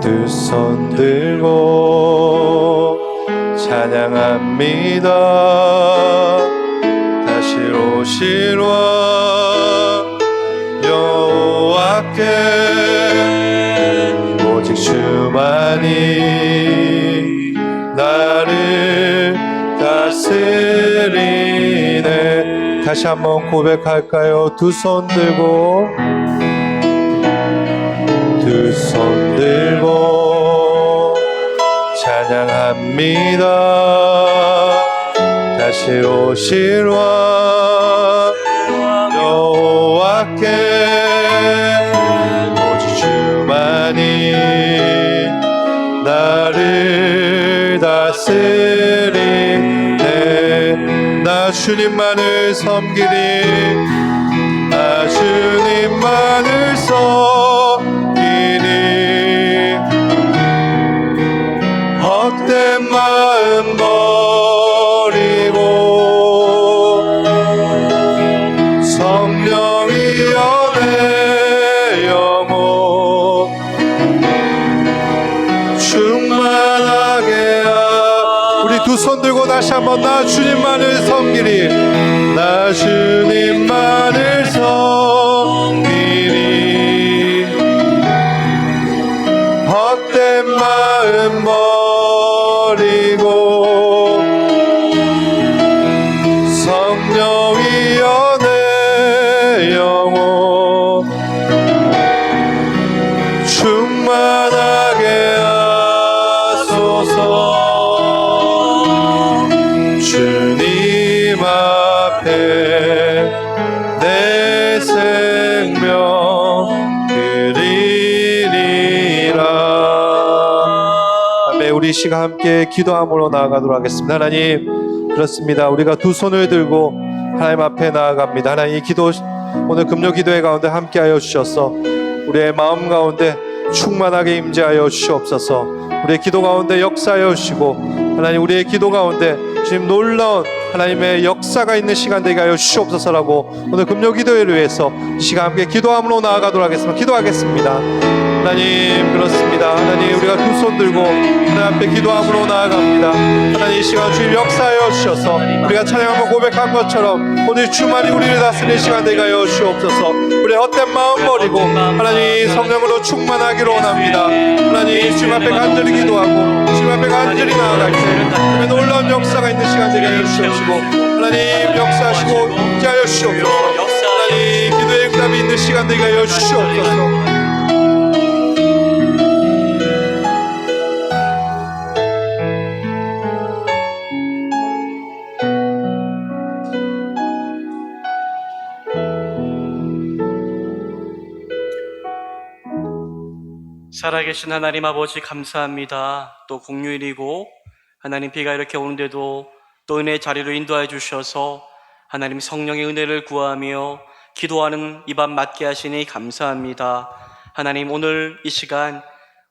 두 손 들고 찬양합니다. 다시 오실 왕 여호와께 오직 주만이 나를 다스리네. 다시 한번 고백할까요? 두 손 들고 두 손 들고 찬양합니다. 다시 오실 왕 여호와께 오직 주만이 나를 다스리네. 나 주님만을 섬기리. 나 주님만을 섬기리. 헛된 마음 버리고 성령이여 내 영혼 충만하게 우리 두 손 들고 다시 한번 나 주님만을 섬기리. 나 주님만을 섬기리. 헛된 마음 버리고 성령이여 내 영혼 충만하게 하소서. 주님 앞에 내 생명 드리리라. 아멘. 우리 시간 함께 기도함으로 나아가도록 하겠습니다. 하나님, 그렇습니다. 우리가 두 손을 들고 하나님 앞에 나아갑니다. 하나님, 이 기도 오늘 금요 기도회 가운데 함께하여 주셔서 우리의 마음 가운데 충만하게 임재하여 주시옵소서. 우리의 기도 가운데 역사하여 주시고 하나님, 우리의 기도 가운데 주님 놀라운 하나님의 역사가 있는 시간 되게 하여 주시옵소서라고 오늘 금요 기도회를 위해서 이 시간 함께 기도함으로 나아가도록 하겠습니다. 기도하겠습니다. 하나님, 그렇습니다. 하나님, 우리가 두 손 들고 하나님 앞에 기도함으로 나아갑니다. 하나님, 이 시간 주님 역사하여 주셔서 우리가 찬양하고 고백한 것처럼 오늘 주만이 우리를 다스리는 시간 되게 하여 주옵소서. 우리의 헛된 마음 버리고 하나님 성령으로 충만하기로 원합니다. 하나님, 주님 앞에 간절히 기도하고 주님 앞에 간절히 나아갈 때 주님의 놀라운 역사가 있는 시간 되게 하여 주시옵시고 하나님 역사하시고 임재하여 주시옵소서. 하나님, 기도의 응답이 있는 시간 되게 하여 주시옵소서. 살아계신 하나님 아버지, 감사합니다. 또 공휴일이고 하나님, 비가 이렇게 오는데도 또 은혜의 자리로 인도하여 주셔서 하나님 성령의 은혜를 구하며 기도하는 이 밤 맞게 하시니 감사합니다. 하나님, 오늘 이 시간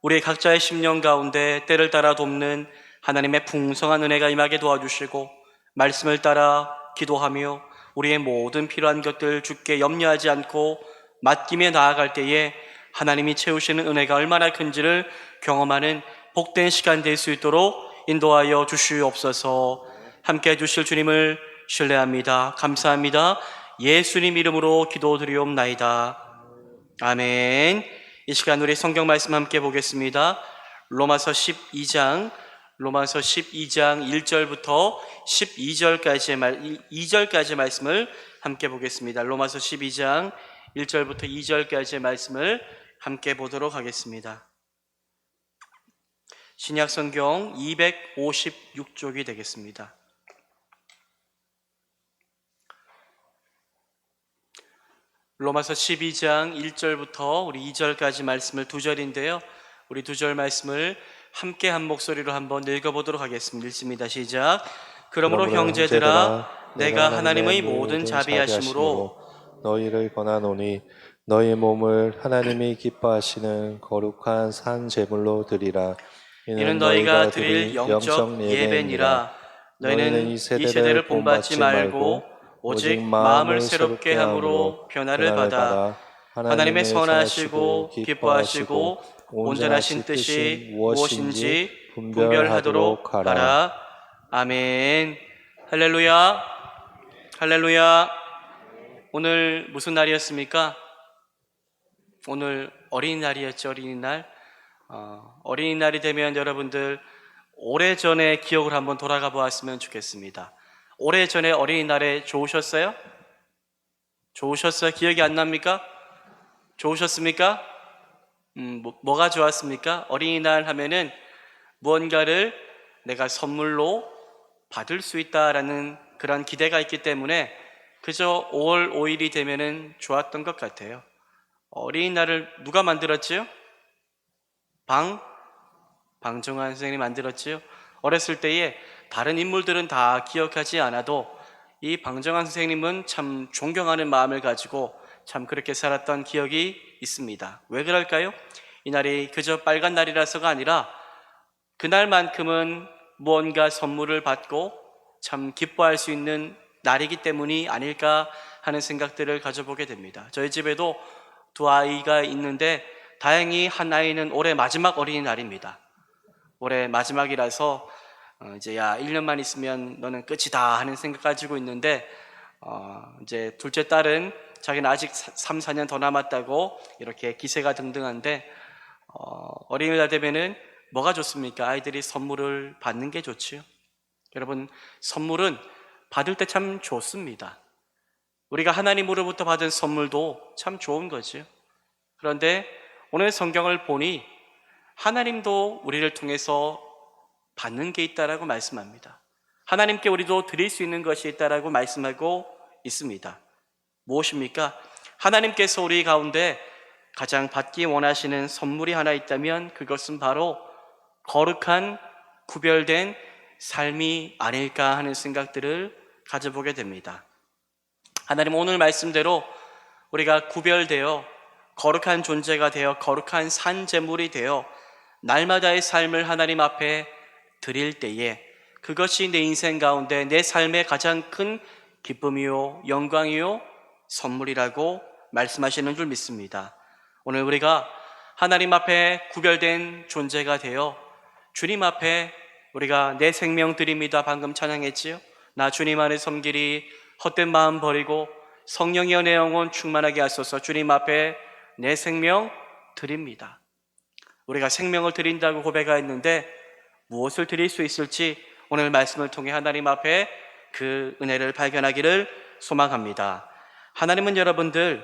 우리 각자의 심령 가운데 때를 따라 돕는 하나님의 풍성한 은혜가 임하게 도와주시고 말씀을 따라 기도하며 우리의 모든 필요한 것들 주께 염려하지 않고 맡기며 나아갈 때에 하나님이 채우시는 은혜가 얼마나 큰지를 경험하는 복된 시간 될 수 있도록 인도하여 주시옵소서. 함께 해주실 주님을 신뢰합니다. 감사합니다. 예수님 이름으로 기도드리옵나이다. 아멘. 이 시간 우리 성경 말씀 함께 보겠습니다. 로마서 12장 1절부터 2절까지의 말씀을 함께 보겠습니다. 로마서 12장 1절부터 2절까지의 말씀을 함께 보도록 하겠습니다. 신약성경 256쪽이 되겠습니다. 로마서 12장 1절부터 우리 2절까지 말씀을 두 절인데요. 우리 두 절 말씀을 함께 한 목소리로 한번 읽어보도록 하겠습니다. 읽습니다. 시작. 그러므로 형제들아, 내가 하나님의 모든 자비하심으로 너희를 권하노니 너희 몸을 하나님이 기뻐하시는 거룩한 산 제물로 드리라. 이는 너희가 드릴 영적 예배니라. 너희는 이 세대를 본받지 말고 오직 마음을 새롭게 함으로 변화를 받아 하나님의 선하시고 기뻐하시고 온전하신 뜻이 무엇인지 분별하도록 하라. 아멘. 할렐루야. 할렐루야. 오늘 무슨 날이었습니까? 오늘 어린이날이었죠. 어린이날. 어린이날이 되면 여러분들 오래전에 기억을 한번 돌아가 보았으면 좋겠습니다. 오래전에 어린이날에 좋으셨어요? 좋으셨어요? 기억이 안 납니까? 좋으셨습니까? 뭐가 좋았습니까? 어린이날 하면은 무언가를 내가 선물로 받을 수 있다라는 그런 기대가 있기 때문에 그저 5월 5일이 되면은 좋았던 것 같아요. 어린이날을 누가 만들었지요? 방정환 선생님이 만들었지요. 어렸을 때에 다른 인물들은 다 기억하지 않아도 이 방정환 선생님은 참 존경하는 마음을 가지고 참 그렇게 살았던 기억이 있습니다. 왜 그럴까요? 이날이 그저 빨간 날이라서가 아니라 그날만큼은 무언가 선물을 받고 참 기뻐할 수 있는 날이기 때문이 아닐까 하는 생각들을 가져보게 됩니다. 저희 집에도 두 아이가 있는데 다행히 한 아이는 올해 마지막 어린이날입니다. 올해 마지막이라서 이제 1년만 있으면 너는 끝이다 하는 생각 가지고 있는데 이제 둘째 딸은 자기는 아직 3, 4년 더 남았다고 이렇게 기세가 등등한데 어린이날 되면은 뭐가 좋습니까? 아이들이 선물을 받는 게 좋지요. 여러분, 선물은 받을 때 참 좋습니다. 우리가 하나님으로부터 받은 선물도 참 좋은 거지요. 그런데 오늘 성경을 보니 하나님도 우리를 통해서 받는 게 있다라고 말씀합니다. 하나님께 우리도 드릴 수 있는 것이 있다라고 말씀하고 있습니다. 무엇입니까? 하나님께서 우리 가운데 가장 받기 원하시는 선물이 하나 있다면 그것은 바로 거룩한 구별된 삶이 아닐까 하는 생각들을 가져보게 됩니다. 하나님 오늘 말씀대로 우리가 구별되어 거룩한 존재가 되어 거룩한 산제물이 되어 날마다의 삶을 하나님 앞에 드릴 때에 그것이 내 인생 가운데 내 삶의 가장 큰 기쁨이요 영광이요 선물이라고 말씀하시는 줄 믿습니다. 오늘 우리가 하나님 앞에 구별된 존재가 되어 주님 앞에 우리가 내 생명 드립니다. 방금 찬양했지요. 나 주님 안에 섬기리 헛된 마음 버리고 성령이여 내 영혼 충만하게 하소서. 주님 앞에 내 생명 드립니다. 우리가 생명을 드린다고 고백하였는데 무엇을 드릴 수 있을지 오늘 말씀을 통해 하나님 앞에 그 은혜를 발견하기를 소망합니다. 하나님은 여러분들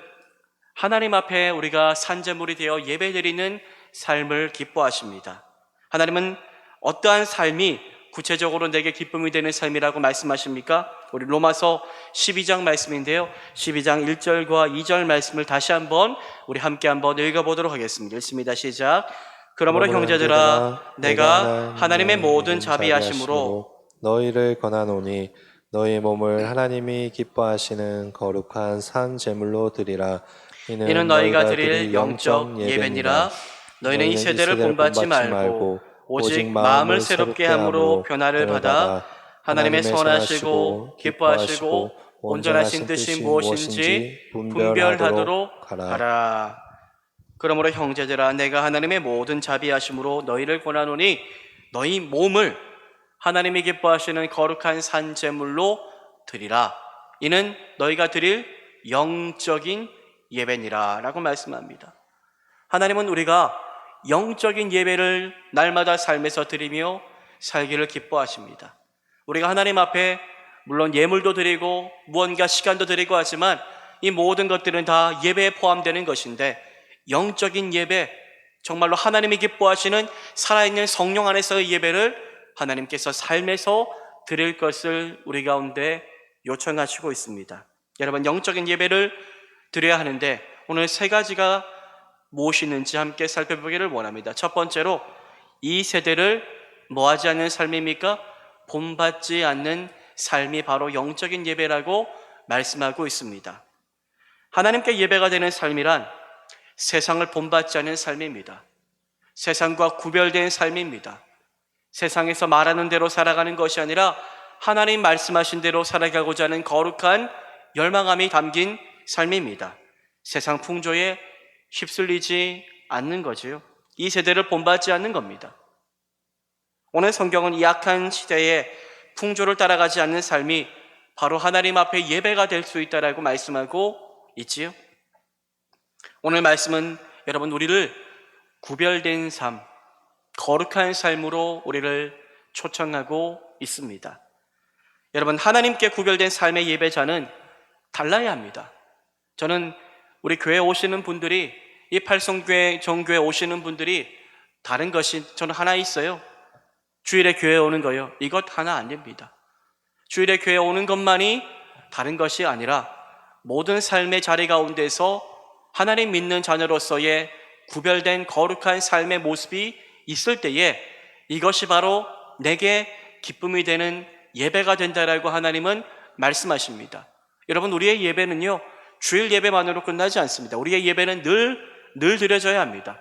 하나님 앞에 우리가 산제물이 되어 예배드리는 삶을 기뻐하십니다. 하나님은 어떠한 삶이 구체적으로 내게 기쁨이 되는 삶이라고 말씀하십니까? 우리 로마서 12장 말씀인데요. 12장 1절과 2절 말씀을 다시 한번 우리 함께 한번 읽어보도록 하겠습니다. 읽습니다. 시작. 그러므로 형제들아 내가 하나님의 모든 자비하심으로 너희를 권하노니 너희 몸을 하나님이 기뻐하시는 거룩한 산 제물로 드리라. 이는 너희가 드릴 영적 예배니라. 너희는 이 세대를 본받지 말고 오직 마음을 새롭게 함으로 변화를 받아 하나님의 선하시고 기뻐하시고 온전하신 뜻이 무엇인지 분별하도록 하라. 그러므로 형제들아 내가 하나님의 모든 자비하심으로 너희를 권하노니 너희 몸을 하나님이 기뻐하시는 거룩한 산 제물로 드리라. 이는 너희가 드릴 영적인 예배니라 라고 말씀합니다. 하나님은 우리가 영적인 예배를 날마다 삶에서 드리며 살기를 기뻐하십니다. 우리가 하나님 앞에 물론 예물도 드리고 무언가 시간도 드리고 하지만 이 모든 것들은 다 예배에 포함되는 것인데 영적인 예배, 정말로 하나님이 기뻐하시는 살아있는 성령 안에서의 예배를 하나님께서 삶에서 드릴 것을 우리 가운데 요청하시고 있습니다. 여러분, 영적인 예배를 드려야 하는데 오늘 세 가지가 무엇이는지 함께 살펴보기를 원합니다. 첫 번째로 이 세대를 뭐하지 않는 삶입니까? 본받지 않는 삶이 바로 영적인 예배라고 말씀하고 있습니다. 하나님께 예배가 되는 삶이란 세상을 본받지 않는 삶입니다. 세상과 구별된 삶입니다. 세상에서 말하는 대로 살아가는 것이 아니라 하나님 말씀하신 대로 살아가고자 하는 거룩한 열망함이 담긴 삶입니다. 세상 풍조에 휩쓸리지 않는 거지요. 이 세대를 본받지 않는 겁니다. 오늘 성경은 이 악한 시대에 풍조를 따라가지 않는 삶이 바로 하나님 앞에 예배가 될 수 있다라고 말씀하고 있지요. 오늘 말씀은 여러분 우리를 구별된 삶, 거룩한 삶으로 우리를 초청하고 있습니다. 여러분 하나님께 구별된 삶의 예배자는 달라야 합니다. 저는 우리 교회 오시는 분들이 이 팔성교회 정교회 오시는 분들이 다른 것이 저는 하나 있어요. 주일에 교회 오는 거요. 이것 하나 안 됩니다. 주일에 교회 오는 것만이 다른 것이 아니라 모든 삶의 자리 가운데서 하나님 믿는 자녀로서의 구별된 거룩한 삶의 모습이 있을 때에 이것이 바로 내게 기쁨이 되는 예배가 된다라고 하나님은 말씀하십니다. 여러분 우리의 예배는요 주일 예배만으로 끝나지 않습니다. 우리의 예배는 늘 드려져야 합니다.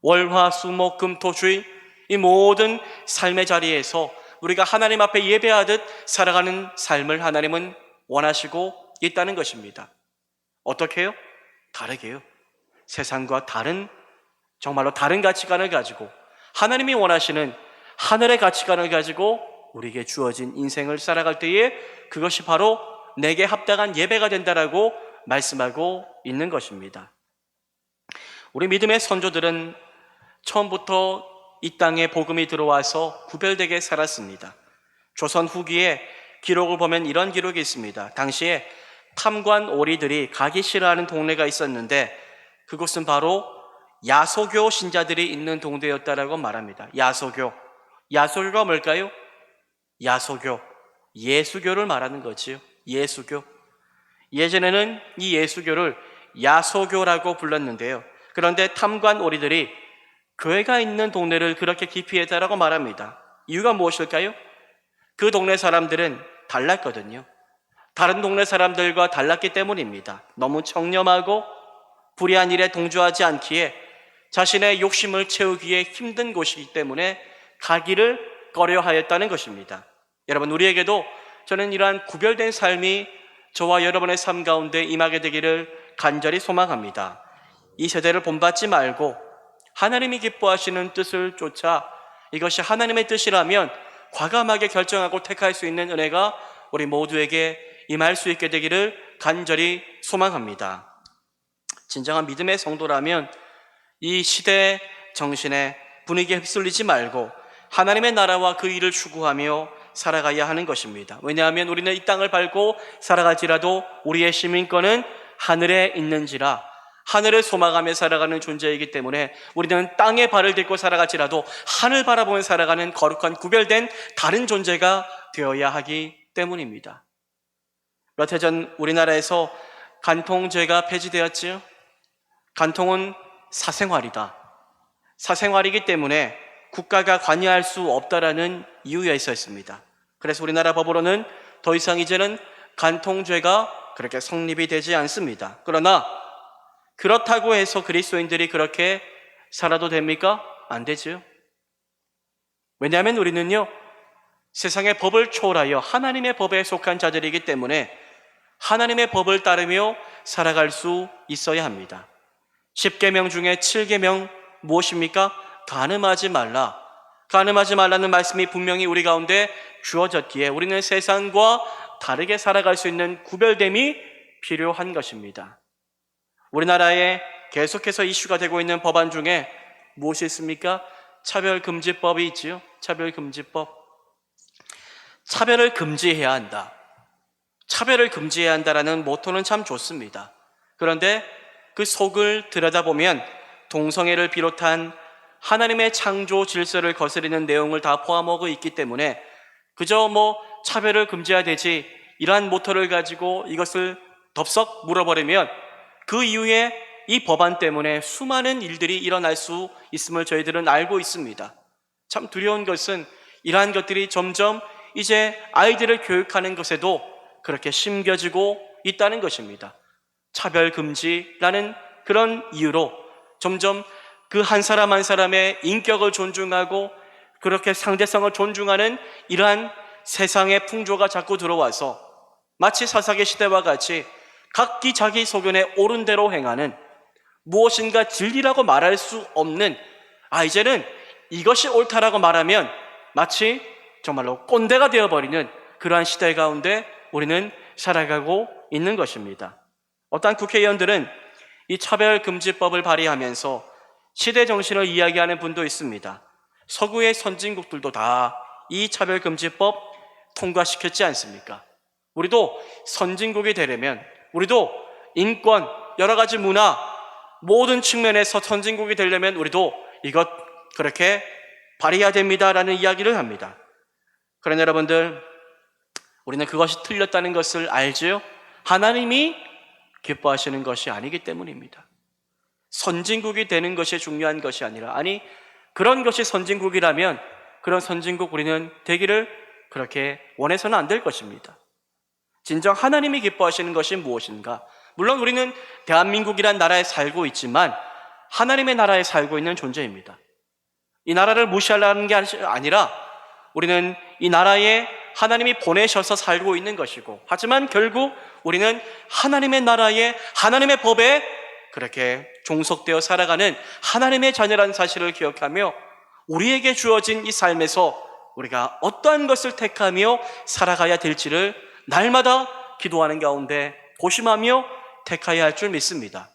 월, 화, 수, 목, 금, 토, 주일 이 모든 삶의 자리에서 우리가 하나님 앞에 예배하듯 살아가는 삶을 하나님은 원하시고 있다는 것입니다. 어떻게 해요? 다르게요. 세상과 다른 정말로 다른 가치관을 가지고 하나님이 원하시는 하늘의 가치관을 가지고 우리에게 주어진 인생을 살아갈 때에 그것이 바로 내게 합당한 예배가 된다라고 말씀하고 있는 것입니다. 우리 믿음의 선조들은 처음부터 이 땅에 복음이 들어와서 구별되게 살았습니다. 조선 후기에 기록을 보면 이런 기록이 있습니다. 당시에 탐관 오리들이 가기 싫어하는 동네가 있었는데 그곳은 바로 야소교 신자들이 있는 동네였다라고 말합니다. 야소교가 뭘까요? 야소교, 예수교를 말하는 거지요. 예수교. 예전에는 이 예수교를 야소교라고 불렀는데요. 그런데 탐관 오리들이 교회가 있는 동네를 그렇게 기피했다라고 말합니다. 이유가 무엇일까요? 그 동네 사람들은 달랐거든요. 다른 동네 사람들과 달랐기 때문입니다. 너무 청렴하고 불의한 일에 동조하지 않기에 자신의 욕심을 채우기에 힘든 곳이기 때문에 가기를 꺼려하였다는 것입니다. 여러분 우리에게도 저는 이러한 구별된 삶이 저와 여러분의 삶 가운데 임하게 되기를 간절히 소망합니다. 이 세대를 본받지 말고 하나님이 기뻐하시는 뜻을 쫓아 이것이 하나님의 뜻이라면 과감하게 결정하고 택할 수 있는 은혜가 우리 모두에게 임할 수 있게 되기를 간절히 소망합니다. 진정한 믿음의 성도라면 이 시대 정신에 분위기에 휩쓸리지 말고 하나님의 나라와 그 일을 추구하며 살아가야 하는 것입니다. 왜냐하면 우리는 이 땅을 밟고 살아갈지라도 우리의 시민권은 하늘에 있는지라 하늘을 소망하며 살아가는 존재이기 때문에 우리는 땅에 발을 딛고 살아갈지라도 하늘 바라보며 살아가는 거룩한 구별된 다른 존재가 되어야 하기 때문입니다. 몇 해 전 우리나라에서 간통죄가 폐지되었지요. 간통은 사생활이다. 사생활이기 때문에 국가가 관여할 수 없다라는 이유에 있었습니다. 그래서 우리나라 법으로는 더 이상 이제는 간통죄가 그렇게 성립이 되지 않습니다. 그러나 그렇다고 해서 그리스도인들이 그렇게 살아도 됩니까? 안 되죠. 왜냐하면 우리는요 세상의 법을 초월하여 하나님의 법에 속한 자들이기 때문에 하나님의 법을 따르며 살아갈 수 있어야 합니다. 10계명 중에 7계명 무엇입니까? 간음하지 말라. 간음하지 말라는 말씀이 분명히 우리 가운데 주어졌기에 우리는 세상과 다르게 살아갈 수 있는 구별됨이 필요한 것입니다. 우리나라에 계속해서 이슈가 되고 있는 법안 중에 무엇이 있습니까? 차별금지법이 있지요. 차별금지법. 차별을 금지해야 한다. 차별을 금지해야 한다라는 모토는 참 좋습니다. 그런데 그 속을 들여다보면 동성애를 비롯한 하나님의 창조 질서를 거스르는 내용을 다 포함하고 있기 때문에 그저 차별을 금지해야 되지 이러한 모토를 가지고 이것을 덥석 물어버리면 그 이후에 이 법안 때문에 수많은 일들이 일어날 수 있음을 저희들은 알고 있습니다. 참 두려운 것은 이러한 것들이 점점 이제 아이들을 교육하는 것에도 그렇게 심겨지고 있다는 것입니다. 차별금지라는 그런 이유로 점점 그 한 사람 한 사람의 인격을 존중하고 그렇게 상대성을 존중하는 이러한 세상의 풍조가 자꾸 들어와서 마치 사사기 시대와 같이 각기 자기 소견에 옳은 대로 행하는 무엇인가 진리라고 말할 수 없는 이제는 이것이 옳다라고 말하면 마치 정말로 꼰대가 되어버리는 그러한 시대 가운데 우리는 살아가고 있는 것입니다. 어떠한 국회의원들은 이 차별금지법을 발의하면서 시대 정신을 이야기하는 분도 있습니다. 서구의 선진국들도 다 이 차별금지법 통과시켰지 않습니까? 우리도 선진국이 되려면, 우리도 인권, 여러 가지 문화, 모든 측면에서 선진국이 되려면 우리도 이것 그렇게 발휘해야 됩니다라는 이야기를 합니다. 그러나 여러분들, 우리는 그것이 틀렸다는 것을 알지요? 하나님이 기뻐하시는 것이 아니기 때문입니다. 선진국이 되는 것이 중요한 것이 아니라, 그런 것이 선진국이라면 그런 선진국 우리는 되기를 그렇게 원해서는 안 될 것입니다. 진정 하나님이 기뻐하시는 것이 무엇인가? 물론 우리는 대한민국이란 나라에 살고 있지만 하나님의 나라에 살고 있는 존재입니다. 이 나라를 무시하려는 게 아니라 우리는 이 나라에 하나님이 보내셔서 살고 있는 것이고, 하지만 결국 우리는 하나님의 나라에 하나님의 법에 그렇게 종속되어 살아가는 하나님의 자녀라는 사실을 기억하며 우리에게 주어진 이 삶에서 우리가 어떠한 것을 택하며 살아가야 될지를 날마다 기도하는 가운데 고심하며 택해야 할 줄 믿습니다.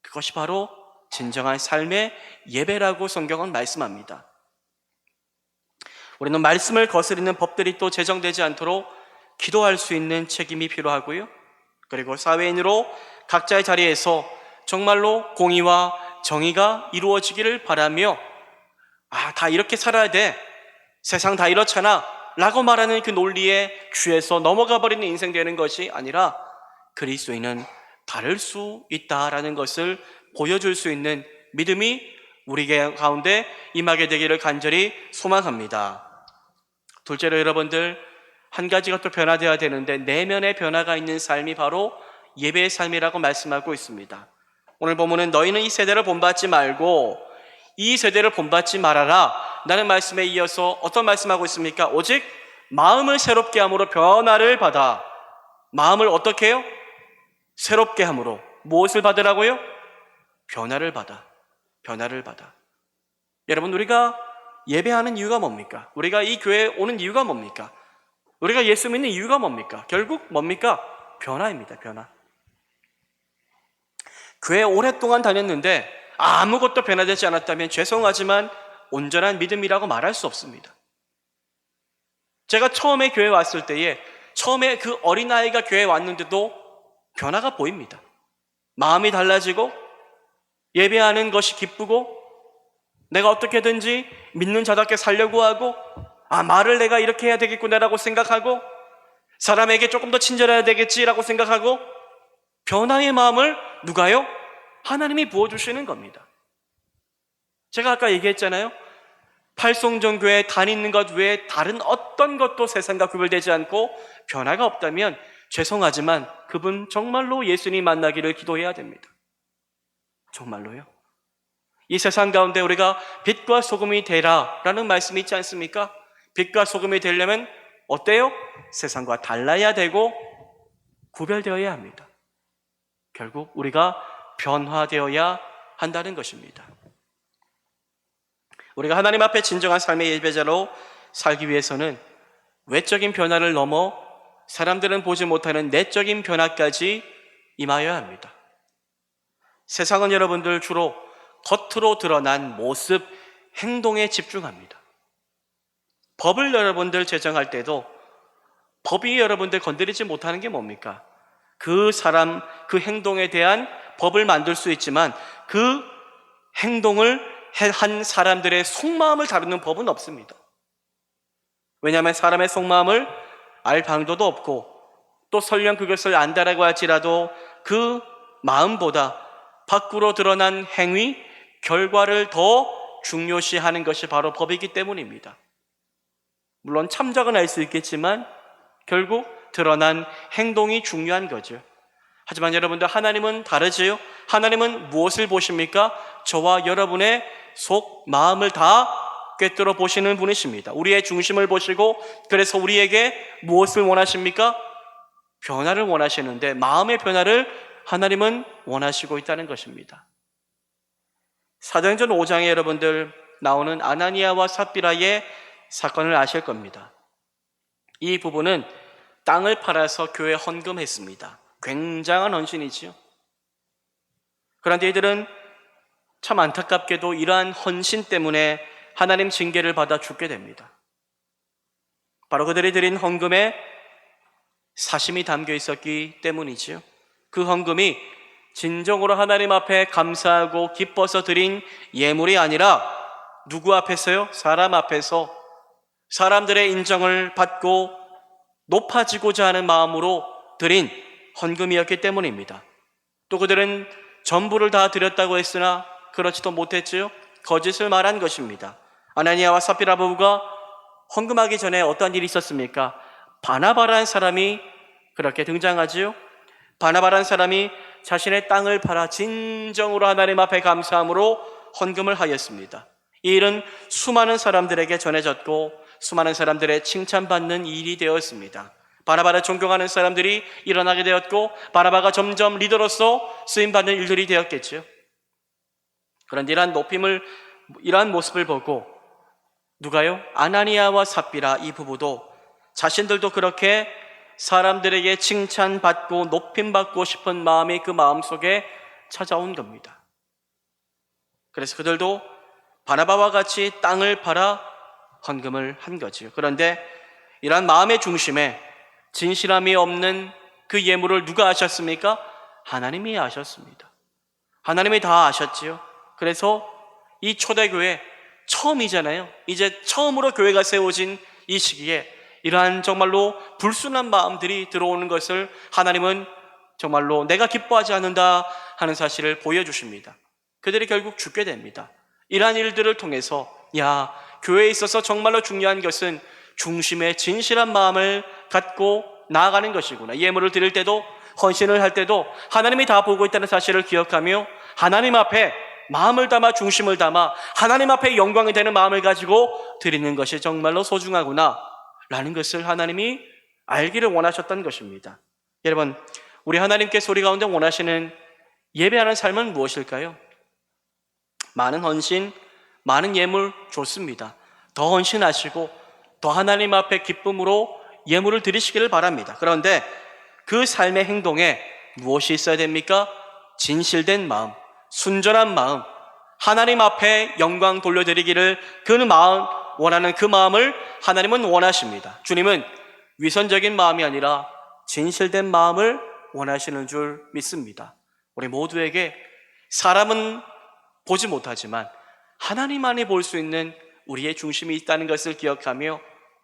그것이 바로 진정한 삶의 예배라고 성경은 말씀합니다. 우리는 말씀을 거스르는 법들이 또 제정되지 않도록 기도할 수 있는 책임이 필요하고요. 그리고 사회인으로 각자의 자리에서 정말로 공의와 정의가 이루어지기를 바라며 다 이렇게 살아야 돼, 세상 다 이렇잖아 라고 말하는 그 논리에 취해서 넘어가 버리는 인생 되는 것이 아니라 그리스도인은 다를 수 있다라는 것을 보여줄 수 있는 믿음이 우리 가운데 임하게 되기를 간절히 소망합니다. 둘째로 여러분들, 한 가지가 또 변화되어야 되는데 내면의 변화가 있는 삶이 바로 예배의 삶이라고 말씀하고 있습니다. 오늘 본문은 너희는 이 세대를 본받지 말고 이 세대를 본받지 말아라 라는 말씀에 이어서 어떤 말씀하고 있습니까? 오직 마음을 새롭게 함으로 변화를 받아. 마음을 어떻게 해요? 새롭게 함으로. 무엇을 받으라고요? 변화를 받아. 변화를 받아. 여러분, 우리가 예배하는 이유가 뭡니까? 우리가 이 교회에 오는 이유가 뭡니까? 우리가 예수 믿는 이유가 뭡니까? 결국 뭡니까? 변화입니다. 변화. 교회 오랫동안 다녔는데 아무것도 변화되지 않았다면 죄송하지만 온전한 믿음이라고 말할 수 없습니다. 제가 처음에 교회 왔을 때에 처음에 그 어린아이가 교회에 왔는데도 변화가 보입니다. 마음이 달라지고 예배하는 것이 기쁘고 내가 어떻게든지 믿는 자답게 살려고 하고 말을 내가 이렇게 해야 되겠구나라고 생각하고 사람에게 조금 더 친절해야 되겠지라고 생각하고 변화의 마음을 누가요? 하나님이 부어주시는 겁니다. 제가 아까 얘기했잖아요. 팔송정교회 다니는 것 외에 다른 어떤 것도 세상과 구별되지 않고 변화가 없다면 죄송하지만 그분 정말로 예수님 만나기를 기도해야 됩니다. 정말로요. 이 세상 가운데 우리가 빛과 소금이 되라 라는 말씀이 있지 않습니까? 빛과 소금이 되려면 어때요? 세상과 달라야 되고 구별되어야 합니다. 결국 우리가 변화되어야 한다는 것입니다. 우리가 하나님 앞에 진정한 삶의 예배자로 살기 위해서는 외적인 변화를 넘어 사람들은 보지 못하는 내적인 변화까지 임하여야 합니다. 세상은 여러분들 주로 겉으로 드러난 모습, 행동에 집중합니다. 법을 여러분들 제정할 때도 법이 여러분들 건드리지 못하는 게 뭡니까? 그 사람, 그 행동에 대한 법을 만들 수 있지만 그 행동을 한 사람들의 속마음을 다루는 법은 없습니다. 왜냐하면 사람의 속마음을 알 방도도 없고 또 설령 그것을 안다라고 할지라도 그 마음보다 밖으로 드러난 행위, 결과를 더 중요시하는 것이 바로 법이기 때문입니다. 물론 참작은 할 수 있겠지만 결국 드러난 행동이 중요한 거죠. 하지만 여러분들, 하나님은 다르지요? 하나님은 무엇을 보십니까? 저와 여러분의 속, 마음을 다 꿰뚫어 보시는 분이십니다. 우리의 중심을 보시고 그래서 우리에게 무엇을 원하십니까? 변화를 원하시는데 마음의 변화를 하나님은 원하시고 있다는 것입니다. 사도행전 5장에 여러분들 나오는 아나니아와 삽비라의 사건을 아실 겁니다. 이 부부는 땅을 팔아서 교회에 헌금했습니다. 굉장한 헌신이지요. 그런데 이들은 참 안타깝게도 이러한 헌신 때문에 하나님 징계를 받아 죽게 됩니다. 바로 그들이 드린 헌금에 사심이 담겨 있었기 때문이지요. 그 헌금이 진정으로 하나님 앞에 감사하고 기뻐서 드린 예물이 아니라 누구 앞에서요? 사람 앞에서 사람들의 인정을 받고 높아지고자 하는 마음으로 드린 헌금이었기 때문입니다. 또 그들은 전부를 다 드렸다고 했으나 그렇지도 못했지요. 거짓을 말한 것입니다. 아나니아와 삽비라 부부가 헌금하기 전에 어떤 일이 있었습니까? 바나바라는 사람이 그렇게 등장하지요. 바나바라는 사람이 자신의 땅을 팔아 진정으로 하나님 앞에 감사함으로 헌금을 하였습니다. 이 일은 수많은 사람들에게 전해졌고 수많은 사람들의 칭찬받는 일이 되었습니다. 바나바를 존경하는 사람들이 일어나게 되었고 바나바가 점점 리더로서 쓰임받는 일들이 되었겠죠. 그런데 이러한 모습을 보고 누가요? 아나니아와 삽비라 이 부부도 자신들도 그렇게 사람들에게 칭찬받고 높임받고 싶은 마음이 그 마음속에 찾아온 겁니다. 그래서 그들도 바나바와 같이 땅을 팔아 헌금을 한 거지요. 그런데 이러한 마음의 중심에 진실함이 없는 그 예물을 누가 아셨습니까? 하나님이 아셨습니다. 하나님이 다 아셨지요. 그래서 이 초대교회 처음이잖아요. 이제 처음으로 교회가 세워진 이 시기에 이러한 정말로 불순한 마음들이 들어오는 것을 하나님은 정말로 내가 기뻐하지 않는다 하는 사실을 보여주십니다. 그들이 결국 죽게 됩니다. 이러한 일들을 통해서 교회에 있어서 정말로 중요한 것은 중심의 진실한 마음을 갖고 나아가는 것이구나. 예물을 드릴 때도 헌신을 할 때도 하나님이 다 보고 있다는 사실을 기억하며 하나님 앞에 마음을 담아 중심을 담아 하나님 앞에 영광이 되는 마음을 가지고 드리는 것이 정말로 소중하구나 라는 것을 하나님이 알기를 원하셨던 것입니다. 여러분, 우리 하나님께서 우리 가운데 원하시는 예배하는 삶은 무엇일까요? 많은 헌신, 많은 예물 좋습니다. 더 헌신하시고 더 하나님 앞에 기쁨으로 예물을 드리시기를 바랍니다. 그런데 그 삶의 행동에 무엇이 있어야 됩니까? 진실된 마음, 순전한 마음, 하나님 앞에 영광 돌려드리기를 원하는 그 마음을 하나님은 원하십니다. 주님은 위선적인 마음이 아니라 진실된 마음을 원하시는 줄 믿습니다. 우리 모두에게 사람은 보지 못하지만 하나님만이 볼 수 있는 우리의 중심이 있다는 것을 기억하며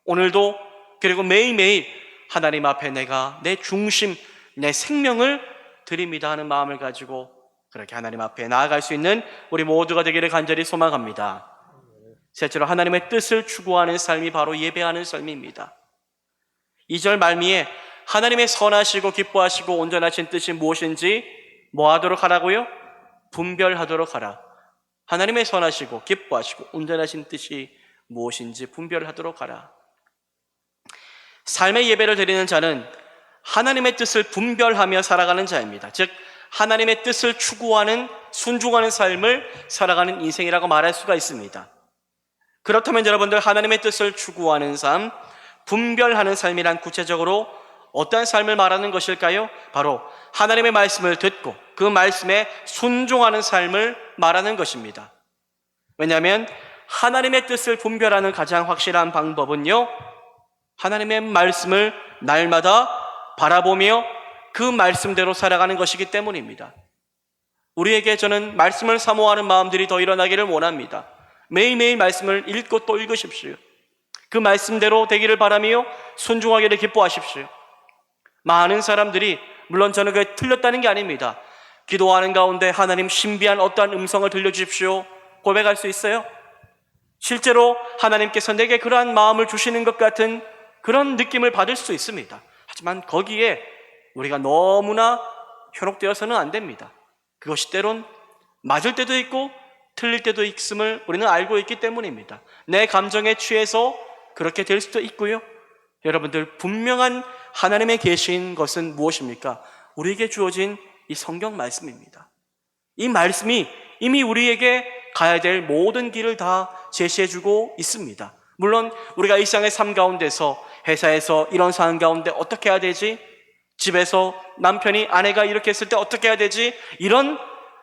오늘도 그리고 매일매일 하나님 앞에 내가 내 중심, 내 생명을 드립니다 하는 마음을 가지고 그렇게 하나님 앞에 나아갈 수 있는 우리 모두가 되기를 간절히 소망합니다. 셋째로 하나님의 뜻을 추구하는 삶이 바로 예배하는 삶입니다. 2절 말미에 하나님의 선하시고 기뻐하시고 온전하신 뜻이 무엇인지 뭐 하도록 하라고요? 분별하도록 하라. 하나님의 선하시고 기뻐하시고 온전하신 뜻이 무엇인지 분별하도록 하라. 삶의 예배를 드리는 자는 하나님의 뜻을 분별하며 살아가는 자입니다. 즉 하나님의 뜻을 추구하는 순종하는 삶을 살아가는 인생이라고 말할 수가 있습니다. 그렇다면 여러분들 하나님의 뜻을 추구하는 삶, 분별하는 삶이란 구체적으로 어떠한 삶을 말하는 것일까요? 바로 하나님의 말씀을 듣고 그 말씀에 순종하는 삶을 말하는 것입니다. 왜냐하면 하나님의 뜻을 분별하는 가장 확실한 방법은요, 하나님의 말씀을 날마다 바라보며 그 말씀대로 살아가는 것이기 때문입니다. 우리에게 저는 말씀을 사모하는 마음들이 더 일어나기를 원합니다. 매일매일 말씀을 읽고 또 읽으십시오. 그 말씀대로 되기를 바라며 순종하기를 기뻐하십시오. 많은 사람들이, 물론 저는 그게 틀렸다는 게 아닙니다. 기도하는 가운데 하나님 신비한 어떠한 음성을 들려주십시오 고백할 수 있어요? 실제로 하나님께서 내게 그러한 마음을 주시는 것 같은 그런 느낌을 받을 수 있습니다. 하지만 거기에 우리가 너무나 현혹되어서는 안 됩니다. 그것이 때론 맞을 때도 있고 틀릴 때도 있음을 우리는 알고 있기 때문입니다. 내 감정에 취해서 그렇게 될 수도 있고요. 여러분들, 분명한 하나님의 계신 것은 무엇입니까? 우리에게 주어진 이 성경 말씀입니다. 이 말씀이 이미 우리에게 가야 될 모든 길을 다 제시해주고 있습니다. 물론 우리가 일상의 삶 가운데서, 회사에서 이런 상황 가운데 어떻게 해야 되지? 집에서 남편이 아내가 이렇게 했을 때 어떻게 해야 되지? 이런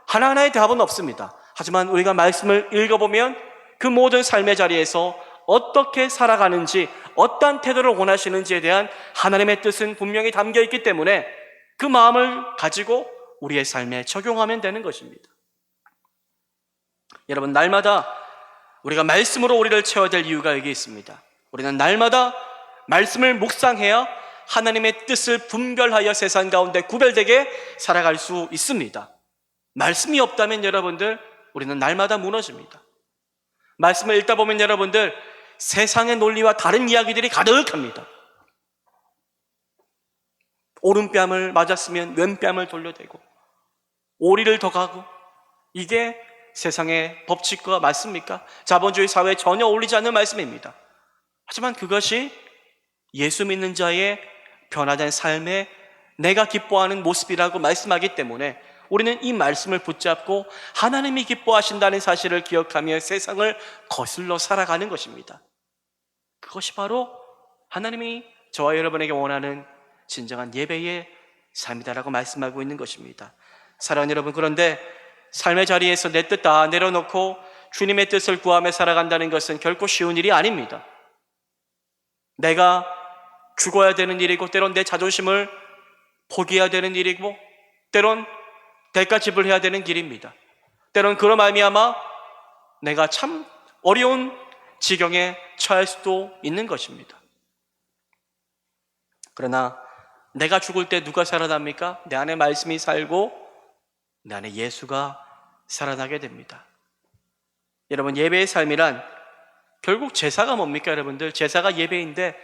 하나하나의 답은 없습니다. 하지만 우리가 말씀을 읽어보면 그 모든 삶의 자리에서 어떻게 살아가는지, 어떤 태도를 원하시는지에 대한 하나님의 뜻은 분명히 담겨 있기 때문에 그 마음을 가지고 우리의 삶에 적용하면 되는 것입니다. 여러분, 날마다 우리가 말씀으로 우리를 채워야 될 이유가 여기 있습니다. 우리는 날마다 말씀을 묵상해야 하나님의 뜻을 분별하여 세상 가운데 구별되게 살아갈 수 있습니다. 말씀이 없다면 여러분들, 우리는 날마다 무너집니다. 말씀을 읽다 보면 여러분들, 세상의 논리와 다른 이야기들이 가득합니다. 오른뺨을 맞았으면 왼뺨을 돌려대고 오리를 더 가고, 이게 세상의 법칙과 맞습니까? 자본주의 사회에 전혀 어울리지 않는 말씀입니다. 하지만 그것이 예수 믿는 자의 변화된 삶에 내가 기뻐하는 모습이라고 말씀하기 때문에 우리는 이 말씀을 붙잡고 하나님이 기뻐하신다는 사실을 기억하며 세상을 거슬러 살아가는 것입니다. 그것이 바로 하나님이 저와 여러분에게 원하는 진정한 예배의 삶이다라고 말씀하고 있는 것입니다. 사랑하는 여러분, 그런데 삶의 자리에서 내 뜻 다 내려놓고 주님의 뜻을 구하며 살아간다는 것은 결코 쉬운 일이 아닙니다. 내가 죽어야 되는 일이고, 때론 내 자존심을 포기해야 되는 일이고, 때론 대가 지불해야 되는 길입니다. 때론 그로 말미암아 내가 참 어려운 지경에 처할 수도 있는 것입니다. 그러나 내가 죽을 때 누가 살아납니까? 내 안에 말씀이 살고 내 안에 예수가 살아나게 됩니다. 여러분, 예배의 삶이란 결국 제사가 뭡니까? 여러분들, 제사가 예배인데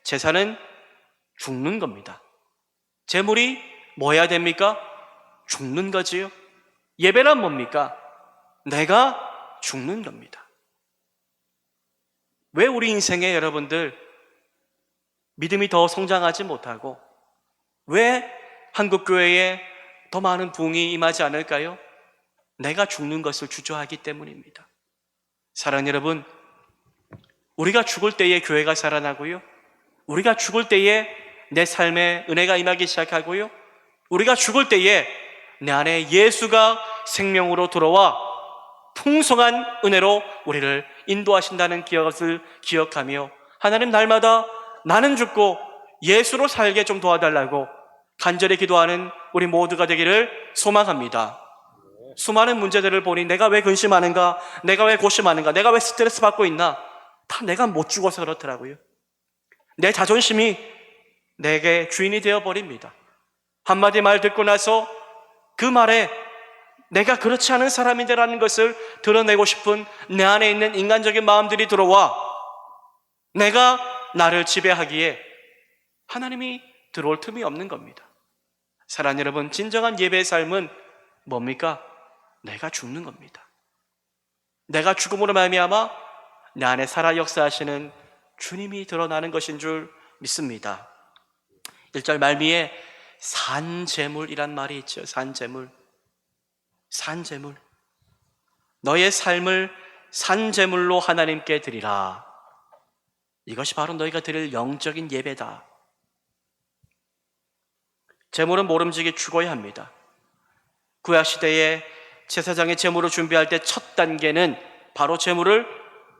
제사는 죽는 겁니다. 제물이 뭐 해야 됩니까? 죽는 거지요. 예배란 뭡니까? 내가 죽는 겁니다. 왜 우리 인생에 여러분들 믿음이 더 성장하지 못하고, 왜 한국교회에 더 많은 부흥이 임하지 않을까요? 내가 죽는 것을 주저하기 때문입니다. 사랑하는 여러분, 우리가 죽을 때에 교회가 살아나고요, 우리가 죽을 때에 내 삶에 은혜가 임하기 시작하고요, 우리가 죽을 때에 내 안에 예수가 생명으로 들어와 풍성한 은혜로 우리를 인도하신다는 것을 기억하며 하나님, 날마다 나는 죽고 예수로 살게 좀 도와달라고 간절히 기도하는 우리 모두가 되기를 소망합니다. 수많은 문제들을 보니 내가 왜 근심하는가, 내가 왜 고심하는가, 내가 왜 스트레스 받고 있나, 다 내가 못 죽어서 그렇더라고요. 내 자존심이 내게 주인이 되어버립니다. 한마디 말 듣고 나서 그 말에 내가 그렇지 않은 사람인데라는 것을 드러내고 싶은 내 안에 있는 인간적인 마음들이 들어와 내가 나를 지배하기에 하나님이 들어올 틈이 없는 겁니다. 사랑하는 여러분, 진정한 예배의 삶은 뭡니까? 내가 죽는 겁니다. 내가 죽음으로 말미암아 내 안에 살아 역사하시는 주님이 드러나는 것인 줄 믿습니다. 1절 말미에 산제물이란 말이 있죠. 산제물. 산제물. 너의 삶을 산제물로 하나님께 드리라. 이것이 바로 너희가 드릴 영적인 예배다. 제물은 모름지기 죽어야 합니다. 구약시대에 제사장의 제물을 준비할 때 첫 단계는 바로 제물을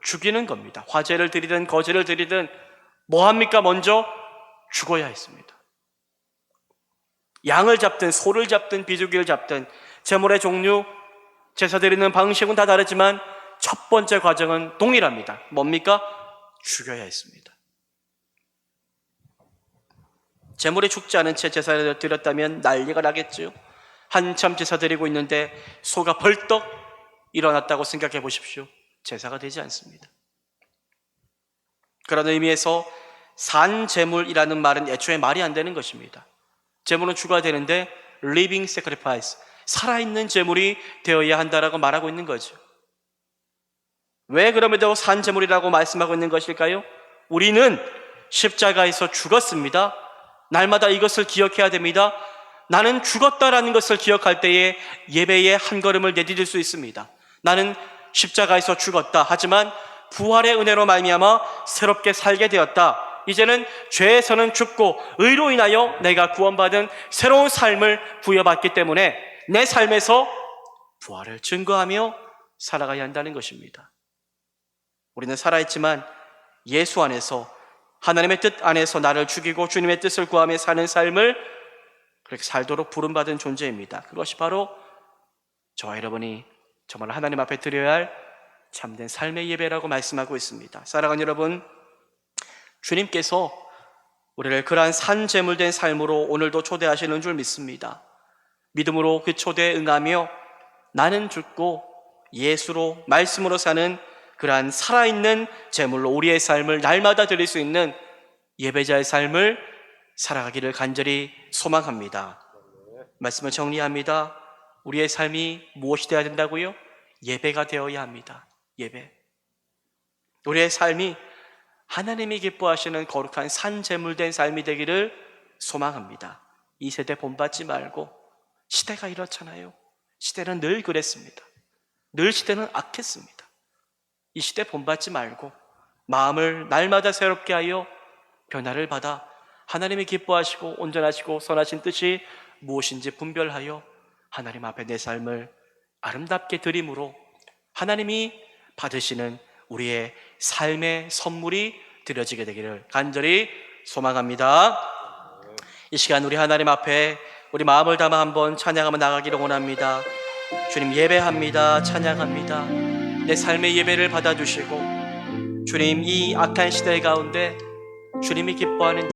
죽이는 겁니다. 화제를 드리든 거제를 드리든 뭐합니까? 먼저 죽어야 했습니다. 양을 잡든 소를 잡든 비둘기를 잡든 제물의 종류, 제사 드리는 방식은 다 다르지만 첫 번째 과정은 동일합니다. 뭡니까? 죽여야 했습니다. 제물이 죽지 않은 채 제사를 드렸다면 난리가 나겠죠. 한참 제사 드리고 있는데 소가 벌떡 일어났다고 생각해 보십시오. 제사가 되지 않습니다. 그런 의미에서 산제물이라는 말은 애초에 말이 안 되는 것입니다. 제물은 죽어야 되는데 living sacrifice, 살아있는 제물이 되어야 한다라고 말하고 있는 거죠. 왜 그럼에도 산제물이라고 말씀하고 있는 것일까요? 우리는 십자가에서 죽었습니다. 날마다 이것을 기억해야 됩니다. 나는 죽었다라는 것을 기억할 때에 예배의 한 걸음을 내디딜 수 있습니다. 나는 십자가에서 죽었다. 하지만 부활의 은혜로 말미암아 새롭게 살게 되었다. 이제는 죄에서는 죽고 의로 인하여 내가 구원받은 새로운 삶을 부여받기 때문에 내 삶에서 부활을 증거하며 살아가야 한다는 것입니다. 우리는 살아있지만 예수 안에서, 하나님의 뜻 안에서 나를 죽이고 주님의 뜻을 구하며 사는 삶을 그렇게 살도록 부름받은 존재입니다. 그것이 바로 저와 여러분이 정말 하나님 앞에 드려야 할 참된 삶의 예배라고 말씀하고 있습니다. 사랑하는 여러분, 주님께서 우리를 그러한 산재물된 삶으로 오늘도 초대하시는 줄 믿습니다. 믿음으로 그 초대에 응하며 나는 죽고 예수로, 말씀으로 사는 그러한 살아있는 제물로 우리의 삶을 날마다 드릴 수 있는 예배자의 삶을 살아가기를 간절히 소망합니다. 말씀을 정리합니다. 우리의 삶이 무엇이 되어야 된다고요? 예배가 되어야 합니다. 예배. 우리의 삶이 하나님이 기뻐하시는 거룩한 산제물된 삶이 되기를 소망합니다. 이 세대 본받지 말고, 시대가 이렇잖아요. 시대는 늘 그랬습니다. 늘 시대는 악했습니다. 이 시대 본받지 말고 마음을 날마다 새롭게 하여 변화를 받아 하나님이 기뻐하시고 온전하시고 선하신 뜻이 무엇인지 분별하여 하나님 앞에 내 삶을 아름답게 드림으로 하나님이 받으시는 우리의 삶의 선물이 드려지게 되기를 간절히 소망합니다. 이 시간 우리 하나님 앞에 우리 마음을 담아 한번 찬양하며 나가기를 원합니다. 주님, 예배합니다. 찬양합니다. 내 삶의 예배를 받아주시고 주님, 이 악한 시대 가운데 주님이 기뻐하는